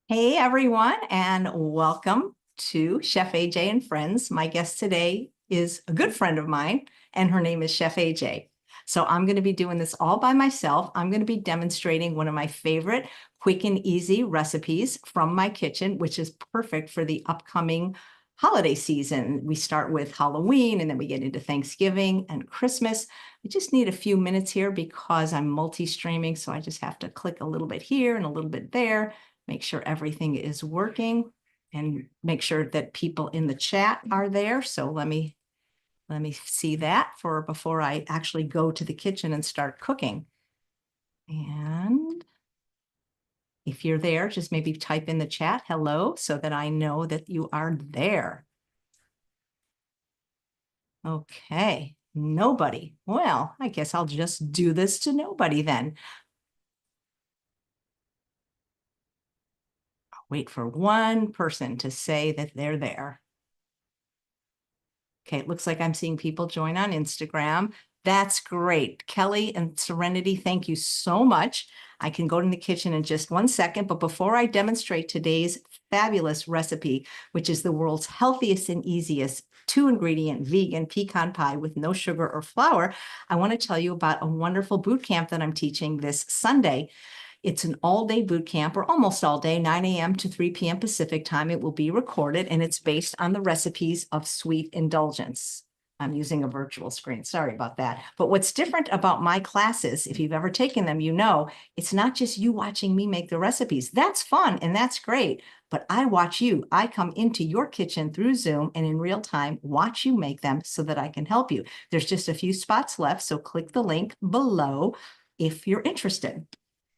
Hey everyone, and welcome to Chef AJ and Friends. My guest today is a good friend of mine, and her name is Chef AJ. So I'm going to be doing this all by myself. I'm going to be demonstrating one of my favorite quick and easy recipes from my kitchen, which is perfect for the upcoming holiday season. We start with Halloween, and then we get into Thanksgiving and Christmas. I just need a few minutes here because I'm multi-streaming, so I just have to click a little bit here and a little bit there, make sure everything is working, and make sure that people in the chat are there. So let me see that before I actually go to the kitchen and start cooking. And if you're there, just maybe type in the chat hello so that I know that you are there. Okay, nobody. Well, I guess I'll just do this to nobody then. I'll wait for one person to say that they're there. Okay, it looks like I'm seeing people join on Instagram. That's great. Kelly and Serenity, thank you so much. I can go to the kitchen in just 1 second, but before I demonstrate today's fabulous recipe, which is the world's healthiest and easiest 2-ingredient vegan pecan pie with no sugar or flour, I want to tell you about a wonderful boot camp that I'm teaching this Sunday. It's an all-day boot camp, or almost all day, 9 a.m. to 3 p.m. Pacific time. It will be recorded, and it's based on the recipes of Sweet Indulgence. I'm using a virtual screen. Sorry about that. But what's different about my classes, if you've ever taken them, you know, it's not just you watching me make the recipes. That's fun and that's great. But I watch you. I come into your kitchen through Zoom and in real time watch you make them so that I can help you. There's just a few spots left, so click the link below if you're interested.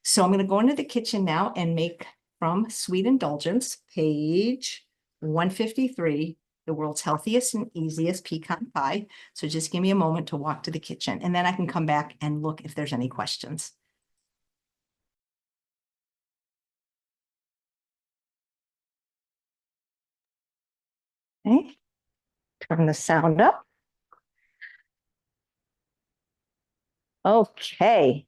So I'm going to go into the kitchen now and make from Sweet Indulgence, page 153, the world's healthiest and easiest pecan pie. So just give me a moment to walk to the kitchen, and then I can come back and look if there's any questions. Okay, turn the sound up. Okay,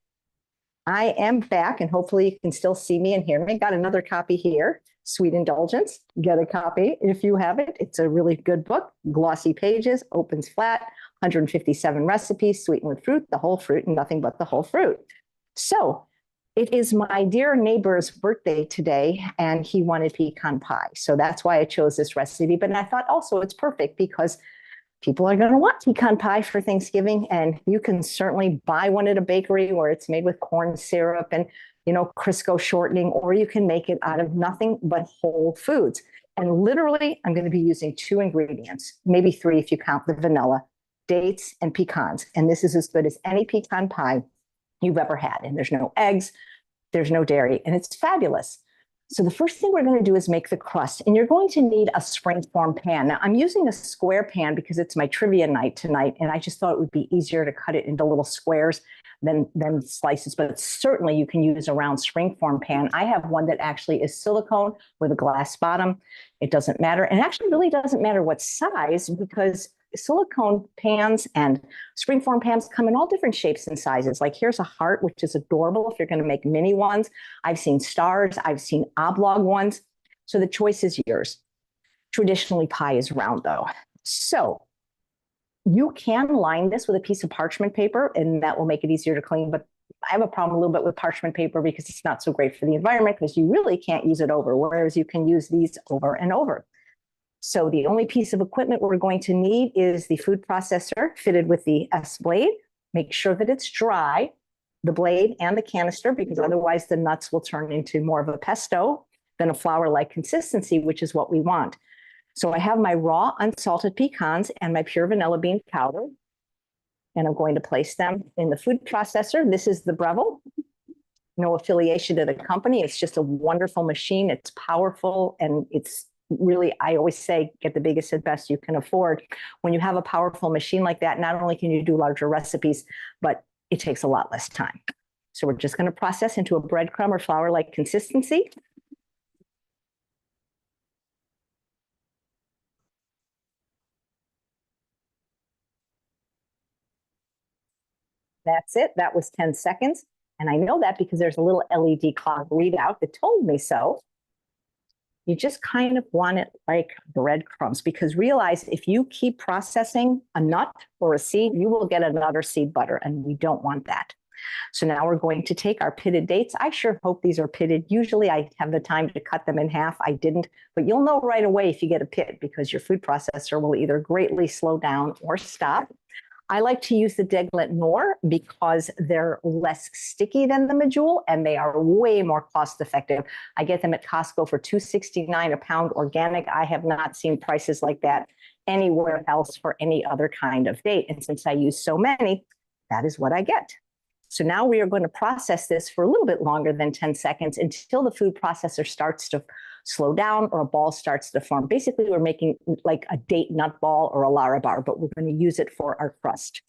I am back, and hopefully you can still see me and hear me. Got another copy here, Sweet Indulgence. Get a copy if you have it. It's a really good book, glossy pages, opens flat, 157 recipes, sweetened with fruit, the whole fruit, and nothing but the whole fruit. So it is my dear neighbor's birthday today, and he wanted pecan pie. So that's why I chose this recipe. But I thought also it's perfect because people are going to want pecan pie for Thanksgiving, and you can certainly buy one at a bakery where it's made with corn syrup and, you know, Crisco shortening, or you can make it out of nothing but whole foods. And literally, I'm going to be using 2 ingredients, maybe 3 if you count the vanilla, dates and pecans. And this is as good as any pecan pie you've ever had. And there's no eggs, there's no dairy, and it's fabulous. So the first thing we're going to do is make the crust, and you're going to need a springform pan. Now I'm using a square pan because it's my trivia night tonight, and I just thought it would be easier to cut it into little squares than slices, but certainly you can use a round springform pan. I have one that actually is silicone with a glass bottom. It doesn't matter, and actually really doesn't matter what size, because silicone pans and springform pans come in all different shapes and sizes. Like here's a heart, which is adorable if you're going to make mini ones. I've seen stars, I've seen oblong ones. So the choice is yours. Traditionally, pie is round though. So you can line this with a piece of parchment paper, and that will make it easier to clean. But I have a problem a little bit with parchment paper because it's not so great for the environment, because you really can't use it over, whereas you can use these over and over. So the only piece of equipment we're going to need is the food processor fitted with the S blade. Make sure that it's dry, the blade and the canister, because otherwise the nuts will turn into more of a pesto than a flour-like consistency, which is what we want. So I have my raw unsalted pecans and my pure vanilla bean powder, and I'm going to place them in the food processor. This is the Breville. No affiliation to the company. It's just a wonderful machine. It's powerful, and it's really, I always say, get the biggest and best you can afford. When you have a powerful machine like that, not only can you do larger recipes, but it takes a lot less time. So we're just going to process into a breadcrumb or flour-like consistency. That's it. That was 10 seconds. And I know that because there's a little LED clock readout that told me so. You just kind of want it like breadcrumbs, because realize if you keep processing a nut or a seed, you will get another seed butter, and we don't want that. So now we're going to take our pitted dates. I sure hope these are pitted. Usually I have the time to cut them in half. I didn't, but you'll know right away if you get a pit, because your food processor will either greatly slow down or stop. I like to use the Deglet Noor because they're less sticky than the Medjool, and they are way more cost effective. I get them at Costco for $2.69 a pound organic. I have not seen prices like that anywhere else for any other kind of date. And since I use so many, that is what I get. So now we are going to process this for a little bit longer than 10 seconds until the food processor starts to slow down or a ball starts to form. Basically, we're making like a date nut ball or a Lara bar, but we're going to use it for our crust.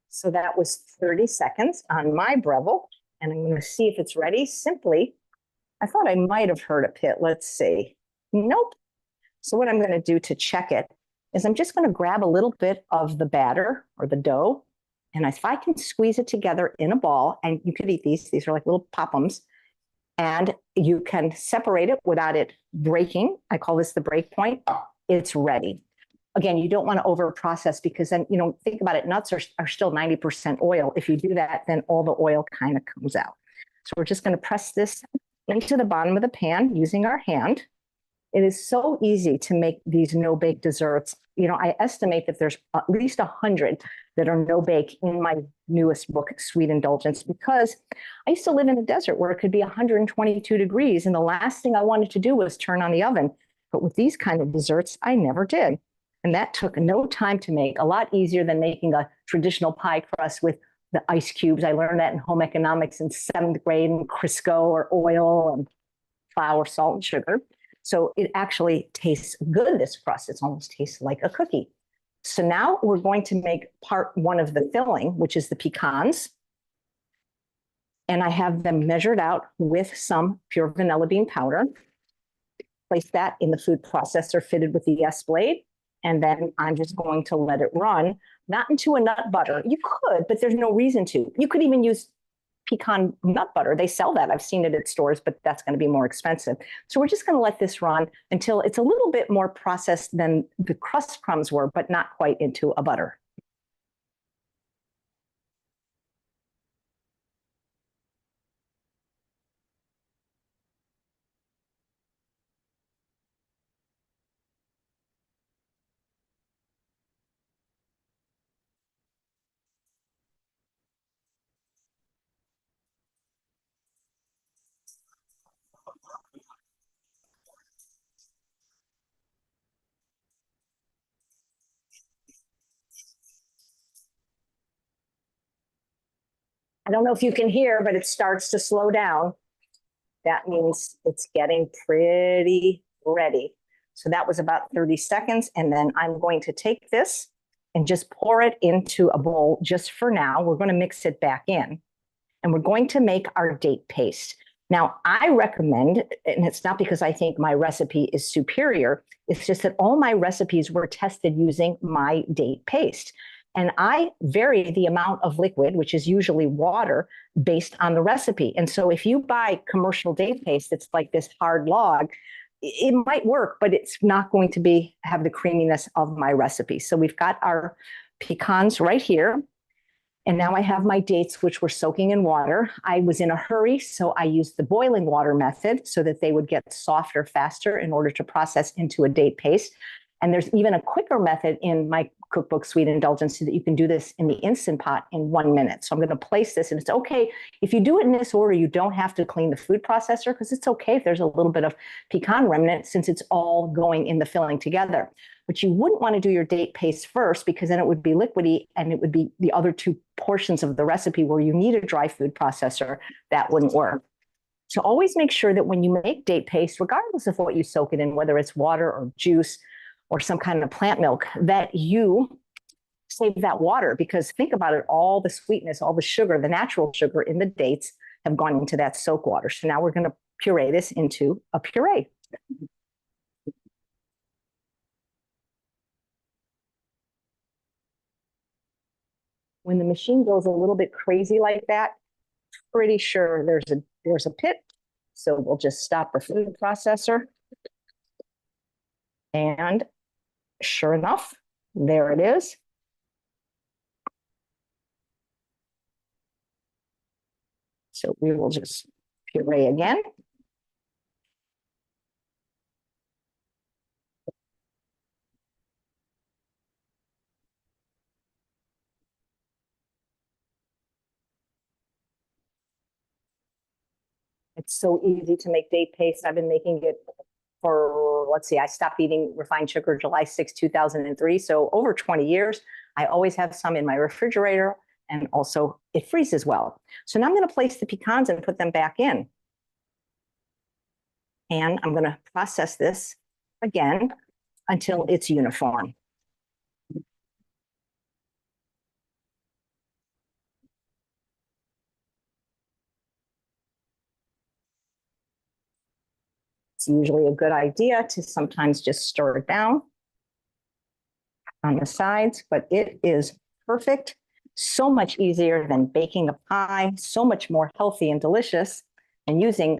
So that was 30 seconds on my Breville, and I'm going to see if it's ready. Simply, I thought I might have heard a pit. Let's see. Nope. So what I'm going to do to check it is I'm just going to grab a little bit of the batter or the dough, and if I can squeeze it together in a ball, and you could eat these are like little pop-ums, and you can separate it without it breaking. I call this the break point. It's ready. Again, you don't want to over process, because then, think about it, nuts are still 90% oil. If you do that, then all the oil kind of comes out. So we're just going to press this into the bottom of the pan using our hand. It is so easy to make these no-bake desserts. I estimate that there's at least 100 that are no-bake in my newest book, Sweet Indulgence, because I used to live in the desert where it could be 122 degrees, and the last thing I wanted to do was turn on the oven. But with these kind of desserts, I never did. And that took no time to make, a lot easier than making a traditional pie crust with the ice cubes. I learned that in home economics in 7th grade, and Crisco or oil and flour, salt, and sugar. So it actually tastes good, this crust. It almost tastes like a cookie. So now we're going to make part one of the filling, which is the pecans. And I have them measured out with some pure vanilla bean powder. Place that in the food processor fitted with the yes blade. And then I'm just going to let it run, not into a nut butter. You could, but there's no reason to. You could even use pecan nut butter. They sell that. I've seen it at stores, but that's going to be more expensive. So we're just going to let this run until it's a little bit more processed than the crust crumbs were, but not quite into a butter. I don't know if you can hear, but it starts to slow down. That means it's getting pretty ready. So that was about 30 seconds. And then I'm going to take this and just pour it into a bowl just for now. We're going to mix it back in, and we're going to make our date paste. Now, I recommend, and it's not because I think my recipe is superior, it's just that all my recipes were tested using my date paste. And I vary the amount of liquid, which is usually water, based on the recipe. And so if you buy commercial date paste, it's like this hard log, it might work, but it's not going to have the creaminess of my recipe. So we've got our pecans right here. And now I have my dates, which were soaking in water. I was in a hurry, so I used the boiling water method so that they would get softer faster in order to process into a date paste. And there's even a quicker method in my cookbook, Sweet Indulgence, so that you can do this in the Instant Pot in 1 minute. So I'm going to place this, and it's okay. If you do it in this order, you don't have to clean the food processor, because it's okay if there's a little bit of pecan remnant, since it's all going in the filling together. But you wouldn't want to do your date paste first, because then it would be liquidy, and it would be the other two portions of the recipe where you need a dry food processor. That wouldn't work. So always make sure that when you make date paste, regardless of what you soak it in, whether it's water or juice or some kind of plant milk, that you save that water, because think about it, all the sweetness, all the sugar, the natural sugar in the dates have gone into that soak water. So now we're going to puree this into a puree. When the machine goes a little bit crazy like that, pretty sure there's a pit. So we'll just stop the food processor. And sure enough, there it is. So we will just puree again. It's so easy to make date paste. I've been making it for, let's see, I stopped eating refined sugar July 6, 2003. So over 20 years, I always have some in my refrigerator, and also it freezes well. So now I'm going to place the pecans and put them back in. And I'm going to process this again until it's uniform. It's usually a good idea to sometimes just stir it down on the sides, but it is perfect. So much easier than baking a pie, so much more healthy and delicious, and using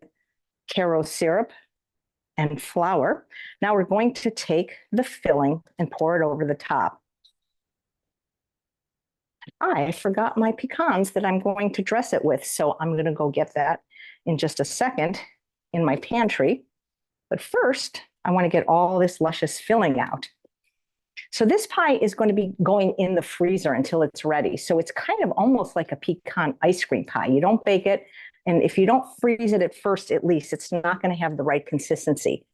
Caro syrup and flour. Now we're going to take the filling and pour it over the top. I forgot my pecans that I'm going to dress it with, so I'm going to go get that in just a second in my pantry. But first, I want to get all this luscious filling out. So this pie is going to be going in the freezer until it's ready. So it's kind of almost like a pecan ice cream pie. You don't bake it, and if you don't freeze it at first, at least, it's not going to have the right consistency.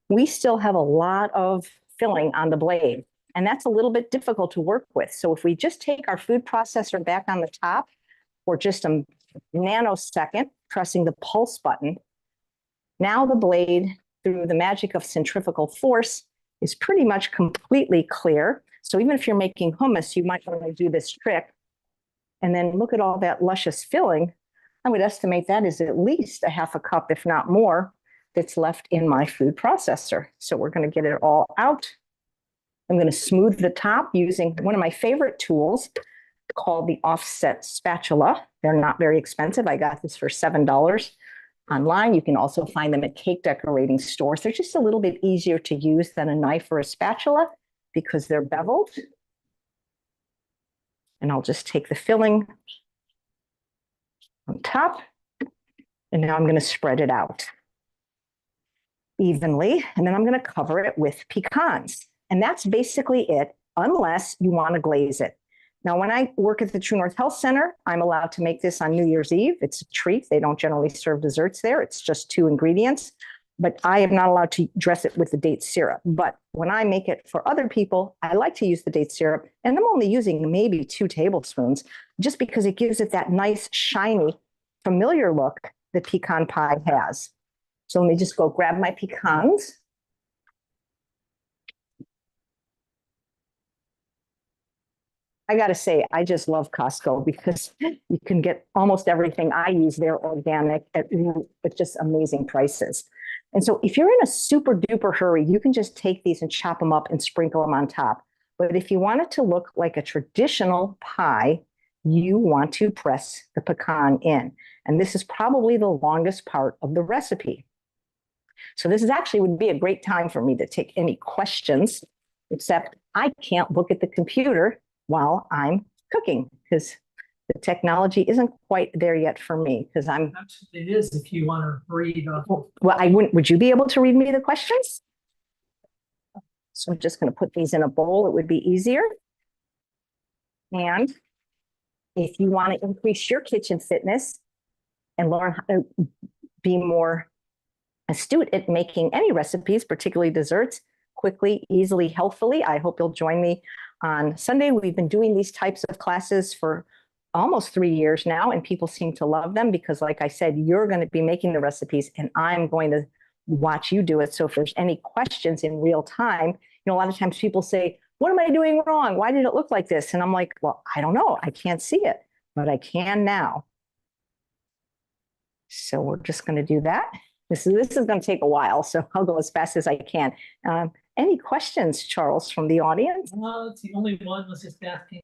We still have a lot of filling on the blade, and that's a little bit difficult to work with. So if we just take our food processor back on the top for just a nanosecond, pressing the pulse button, now the blade, through the magic of centrifugal force, is pretty much completely clear. So even if you're making hummus, you might want to do this trick. And then look at all that luscious filling. I would estimate that is at least a half a cup, if not more, that's left in my food processor. So we're going to get it all out. I'm going to smooth the top using one of my favorite tools called the offset spatula. They're not very expensive. I got this for $7 online. You can also find them at cake decorating stores. They're just a little bit easier to use than a knife or a spatula because they're beveled. And I'll just take the filling on top, and now I'm going to spread it out evenly, and then I'm going to cover it with pecans. And that's basically it, unless you want to glaze it. Now, when I work at the True North Health Center, I'm allowed to make this on New Year's Eve. It's a treat. They don't generally serve desserts there. It's just 2 ingredients. But I am not allowed to dress it with the date syrup. But when I make it for other people, I like to use the date syrup. And I'm only using maybe 2 tablespoons, just because it gives it that nice, shiny, familiar look that pecan pie has. So let me just go grab my pecans. I got to say, I just love Costco because you can get almost everything I use there organic at just amazing prices. And so if you're in a super duper hurry, you can just take these and chop them up and sprinkle them on top. But if you want it to look like a traditional pie, you want to press the pecan in. And this is probably the longest part of the recipe. So this is actually would be a great time for me to take any questions, except I can't look at the computer while I'm cooking because the technology isn't quite there yet for me because I'm. It is if you want to read. Well, I wouldn't. Would you be able to read me the questions? So I'm just going to put these in a bowl. It would be easier. And if you want to increase your kitchen fitness and learn how to be more astute at making any recipes, particularly desserts, quickly, easily, healthfully, I hope you'll join me on Sunday. We've been doing these types of classes for almost 3 years now, and people seem to love them because, like I said, you're going to be making the recipes and I'm going to watch you do it. So if there's any questions in real time, a lot of times people say, what am I doing wrong? Why did it look like this? And I'm like, well, I don't know. I can't see it, but I can now. So we're just going to do that. This is going to take a while, so I'll go as fast as I can. Any questions, Charles, from the audience? It's the only one was just asking,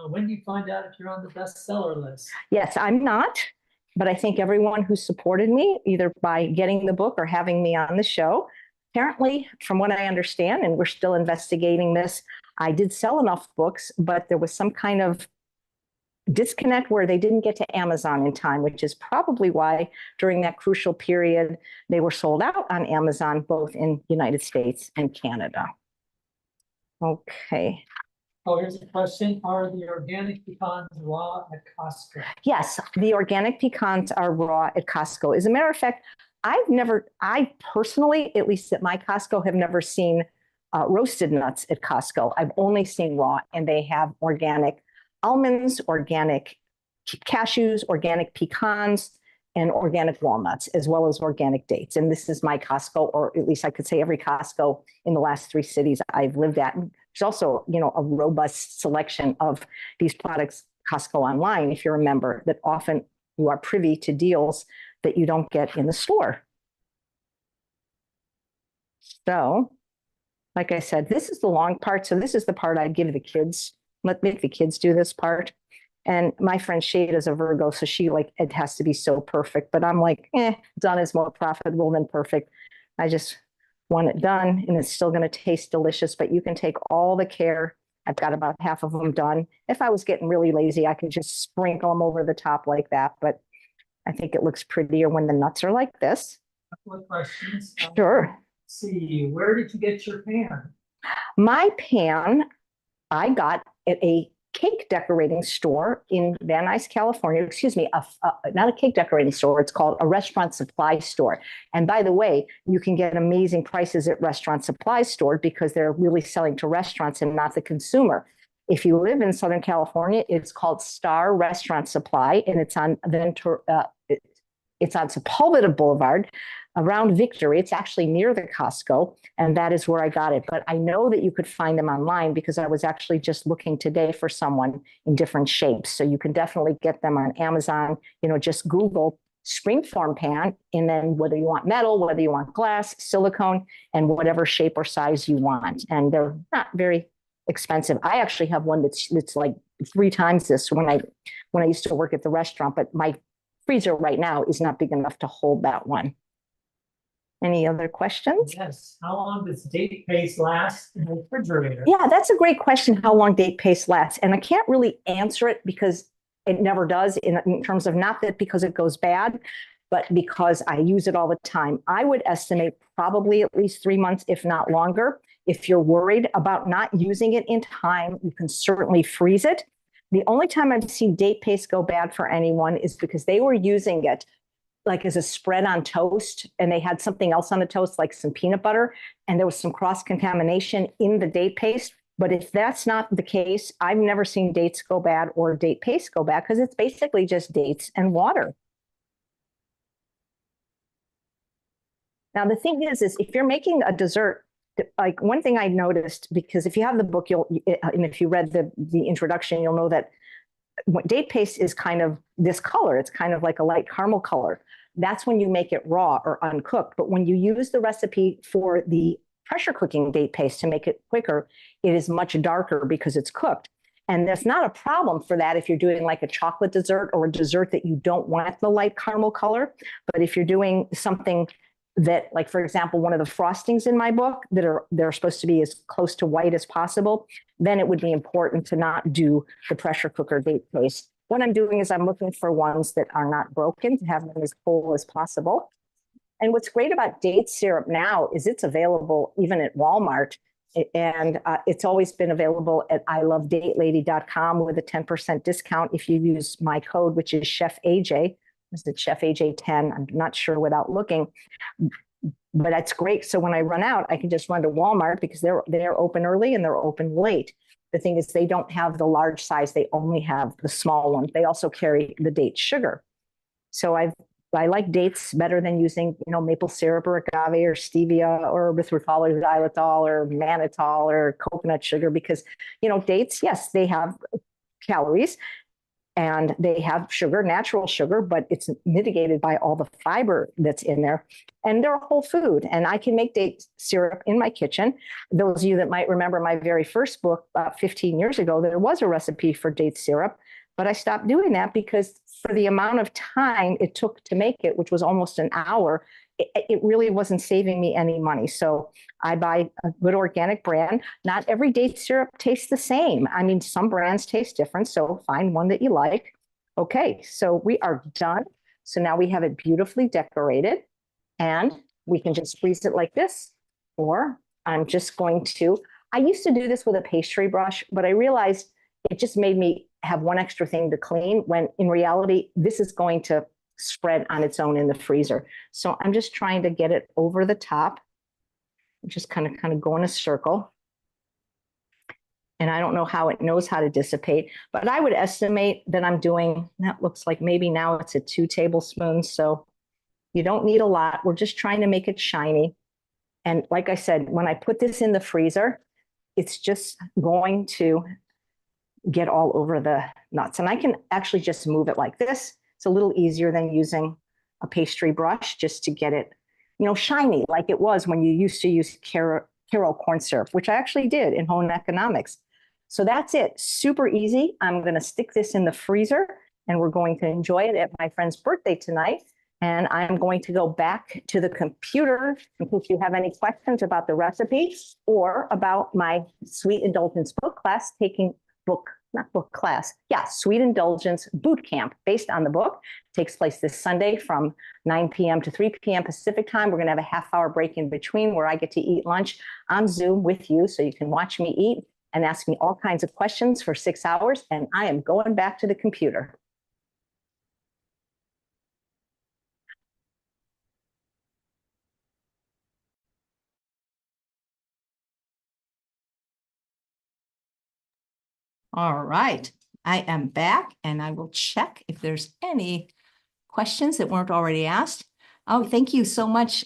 when do you find out if you're on the bestseller list? Yes, I'm not, but I think everyone who supported me, either by getting the book or having me on the show, apparently, from what I understand, and we're still investigating this, I did sell enough books, but there was some kind of disconnect where they didn't get to Amazon in time, which is probably why during that crucial period, they were sold out on Amazon, both in the United States and Canada. Okay. Oh, here's a question. Are the organic pecans raw at Costco? Yes, the organic pecans are raw at Costco. As a matter of fact, I personally, at least at my Costco, have never seen roasted nuts at Costco. I've only seen raw, and they have organic almonds, organic cashews, organic pecans, and organic walnuts, as well as organic dates. And this is my Costco, or at least I could say every Costco in the last 3 cities I've lived at. And there's also, a robust selection of these products, Costco online, if you're a member, that often you are privy to deals that you don't get in the store. So, like I said, this is the long part. So this is the part I'd give the kids. Make the kids do this part. And my friend Shade is a Virgo, so she it has to be so perfect. But I'm like, done is more profitable than perfect. I just want it done, and it's still going to taste delicious. But you can take all the care. I've got about half of them done. If I was getting really lazy, I could just sprinkle them over the top like that. But I think it looks prettier when the nuts are like this. A couple of questions. Sure. Let's see, where did you get your pan? My pan I got at a cake decorating store in Van Nuys, California. Excuse me, not a cake decorating store. It's called a restaurant supply store. And by the way, you can get amazing prices at restaurant supply store because they're really selling to restaurants and not the consumer. If you live in Southern California, it's called Star Restaurant Supply, and it's on Sepulveda Boulevard around Victory. It's actually near the Costco, and that is where I got it. But I know that you could find them online because I was actually just looking today for someone in different shapes. So you can definitely get them on Amazon. Just Google springform pan, and then whether you want metal, whether you want glass, silicone, and whatever shape or size you want. And they're not very expensive. I actually have one that's like 3 times this when I used to work at the restaurant, but my freezer right now is not big enough to hold that one. Any other questions? Yes. How long does date paste last in the refrigerator? Yeah, that's a great question, how long date paste lasts. And I can't really answer it because it never does in terms of, not that because it goes bad, but because I use it all the time. I would estimate probably at least 3 months, if not longer. If you're worried about not using it in time, you can certainly freeze it. The only time I've seen date paste go bad for anyone is because they were using it like as a spread on toast, and they had something else on the toast, like some peanut butter, and there was some cross-contamination in the date paste. But if that's not the case, I've never seen dates go bad or date paste go bad because it's basically just dates and water. Now, the thing is if you're making a dessert, like one thing I noticed, because if you have the book, and if you read the introduction, you'll know that date paste is kind of this color. It's kind of like a light caramel color. That's when you make it raw or uncooked. But when you use the recipe for the pressure cooking date paste to make it quicker, it is much darker because it's cooked. And there's not a problem for that if you're doing like a chocolate dessert or a dessert that you don't want the light caramel color. But if you're doing something that, like, for example, one of the frostings in my book they're supposed to be as close to white as possible, then it would be important to not do the pressure cooker date paste. What I'm doing is I'm looking for ones that are not broken to have them as whole as possible. And what's great about date syrup now is it's available even at Walmart. And it's always been available at iloveDatelady.com with a 10% discount if you use my code, which is Chef AJ. Is it Chef AJ 10? I'm not sure without looking, but that's great. So when I run out, I can just run to Walmart because they're open early and they're open late. The thing is, they don't have the large size. They only have the small one. They also carry the date sugar. So I like dates better than using, maple syrup or agave or stevia or erythritol or xylitol or mannitol or coconut sugar because, dates, yes, they have calories and they have sugar, natural sugar, but it's mitigated by all the fiber that's in there. And they're a whole food. And I can make date syrup in my kitchen. Those of you that might remember my very first book, 15 years ago, there was a recipe for date syrup, but I stopped doing that because for the amount of time it took to make it, which was almost an hour, it really wasn't saving me any money. So I buy a good organic brand. Not every date syrup tastes the same. I mean, some brands taste different. So find one that you like. Okay, so we are done. So now we have it beautifully decorated and we can just freeze it like this. Or I'm just going to, I used to do this with a pastry brush, but I realized it just made me have one extra thing to clean when in reality, this is going to spread on its own in the freezer. So I'm just trying to get it over the top. Just kind of go in a circle. And I don't know how it knows how to dissipate, but I would estimate that I'm doing, that looks like maybe now it's at 2 tablespoons. So you don't need a lot. We're just trying to make it shiny. And like I said, when I put this in the freezer, it's just going to get all over the nuts. And I can actually just move it like this. It's a little easier than using a pastry brush just to get it, shiny like it was when you used to use Karo corn syrup, which I actually did in home economics. So that's it. Super easy. I'm going to stick this in the freezer and we're going to enjoy it at my friend's birthday tonight. And I'm going to go back to the computer in case you have any questions about the recipe or about my Sweet Indulgence book class, Sweet Indulgence Bootcamp based on the book. It takes place this Sunday from 9 p.m. to 3 p.m. Pacific time. We're going to have a half-hour break in between where I get to eat lunch on Zoom with you so you can watch me eat and ask me all kinds of questions for 6 hours. And I am going back to the computer. All right, I am back and I will check if there's any questions that weren't already asked. Oh, thank you so much.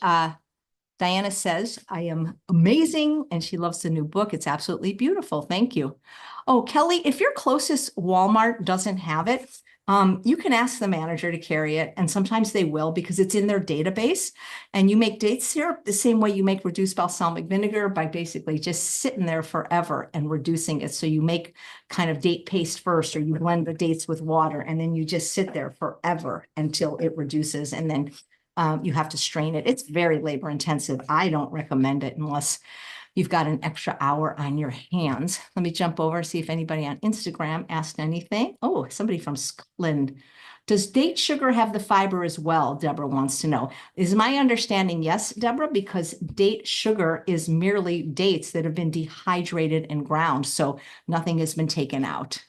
Diana says, I am amazing and she loves the new book. It's absolutely beautiful. Thank you. Oh, Kelly, if your closest Walmart doesn't have it, you can ask the manager to carry it. And sometimes they will because it's in their database. And you make date syrup the same way you make reduced balsamic vinegar by basically just sitting there forever and reducing it. So you make kind of date paste first, or you blend the dates with water, and then you just sit there forever until it reduces. And then you have to strain it. It's very labor intensive. I don't recommend it unless you've got an extra hour on your hands. Let me jump over, see if anybody on Instagram asked anything. Oh, somebody from Scotland. Does date sugar have the fiber as well? Deborah wants to know. Is my understanding yes, Deborah, because date sugar is merely dates that have been dehydrated and ground. So nothing has been taken out.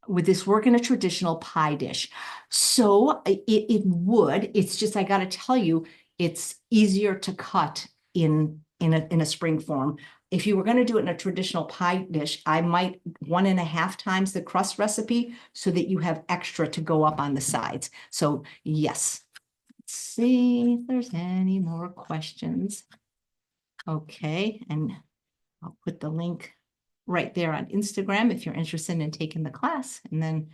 Would this work in a traditional pie dish? So it would. It's just, I got to tell you, it's easier to cut in a spring form. If you were going to do it in a traditional pie dish, I might 1.5 times the crust recipe so that you have extra to go up on the sides. So yes. Let's see if there's any more questions. Okay, and I'll put the link right there on Instagram if you're interested in taking the class. And then,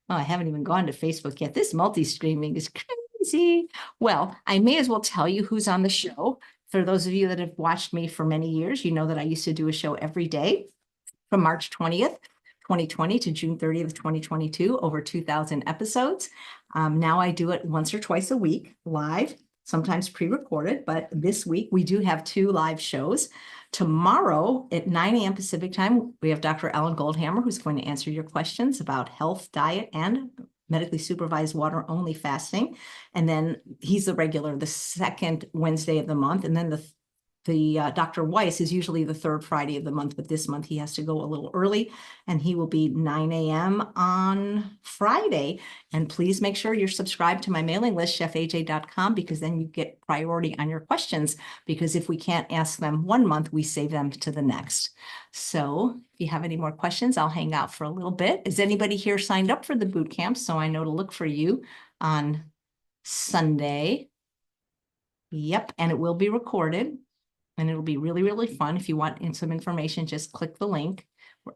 oh, I haven't even gone to Facebook yet. This multi-streaming is crazy. Well, I may as well tell you who's on the show. For those of you that have watched me for many years, you know that I used to do a show every day from March 20th, 2020 to June 30th, 2022, over 2,000 episodes. Now I do it once or twice a week, live, sometimes pre-recorded, but this week we do have 2 live shows. Tomorrow at 9 a.m. Pacific time, we have Dr. Ellen Goldhammer, who's going to answer your questions about health, diet, and medically supervised water-only fasting. And then he's the regular, the second Wednesday of the month. And then the Dr. Weiss is usually the third Friday of the month, but this month he has to go a little early, and he will be 9 a.m. on Friday. And please make sure you're subscribed to my mailing list, chefaj.com, because then you get priority on your questions, because if we can't ask them one month, we save them to the next. So if you have any more questions, I'll hang out for a little bit. Is anybody here signed up for the boot camp? So I know to look for you on Sunday. Yep, and it will be recorded. And it'll be really, really fun. If you want some information, just click the link.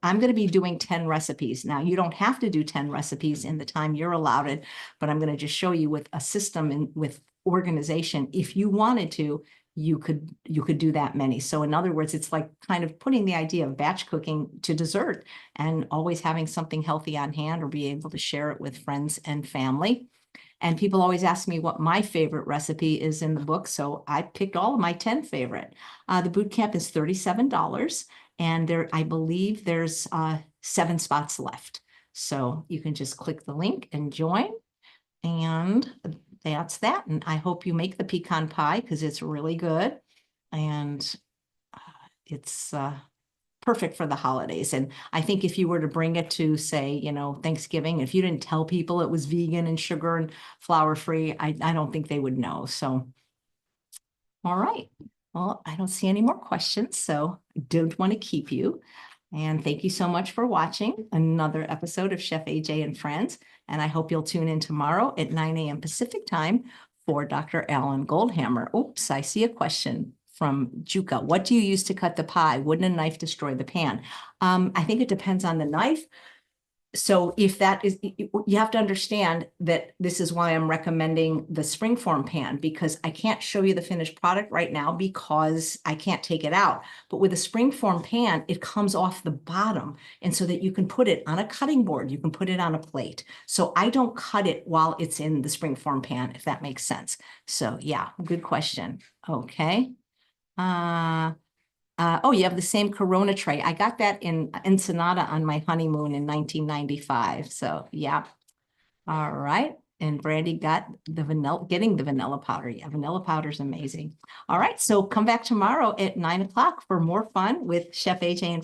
I'm going to be doing 10 recipes. Now, you don't have to do 10 recipes in the time you're allowed it, but I'm going to just show you with a system and with organization. If you wanted to, you could do that many. So in other words, it's like kind of putting the idea of batch cooking to dessert and always having something healthy on hand or be able to share it with friends and family. And people always ask me what my favorite recipe is in the book. So I picked all of my 10 favorite. The boot camp is $37. And I believe there's 7 spots left. So you can just click the link and join. And that's that. And I hope you make the pecan pie because it's really good. And it's perfect for the holidays. And I think if you were to bring it to, say, Thanksgiving, if you didn't tell people it was vegan and sugar and flour free, I don't think they would know. So, all right. Well, I don't see any more questions, so I don't want to keep you. And thank you so much for watching another episode of Chef AJ and Friends. And I hope you'll tune in tomorrow at 9 a.m. Pacific time for Dr. Alan Goldhammer. Oops, I see a question from Juka. What do you use to cut the pie? Wouldn't a knife destroy the pan? I think it depends on the knife. So if that is, you have to understand that this is why I'm recommending the springform pan, because I can't show you the finished product right now because I can't take it out. But with a springform pan, it comes off the bottom. And so that you can put it on a cutting board, you can put it on a plate. So I don't cut it while it's in the springform pan, if that makes sense. So yeah, good question. Okay. Oh, you have the same Corona tray. I got that in Ensenada on my honeymoon in 1995. So yeah. All right. And Brandy got the getting the vanilla powder. Yeah, vanilla powder is amazing. All right. So come back tomorrow at 9 o'clock for more fun with Chef AJ and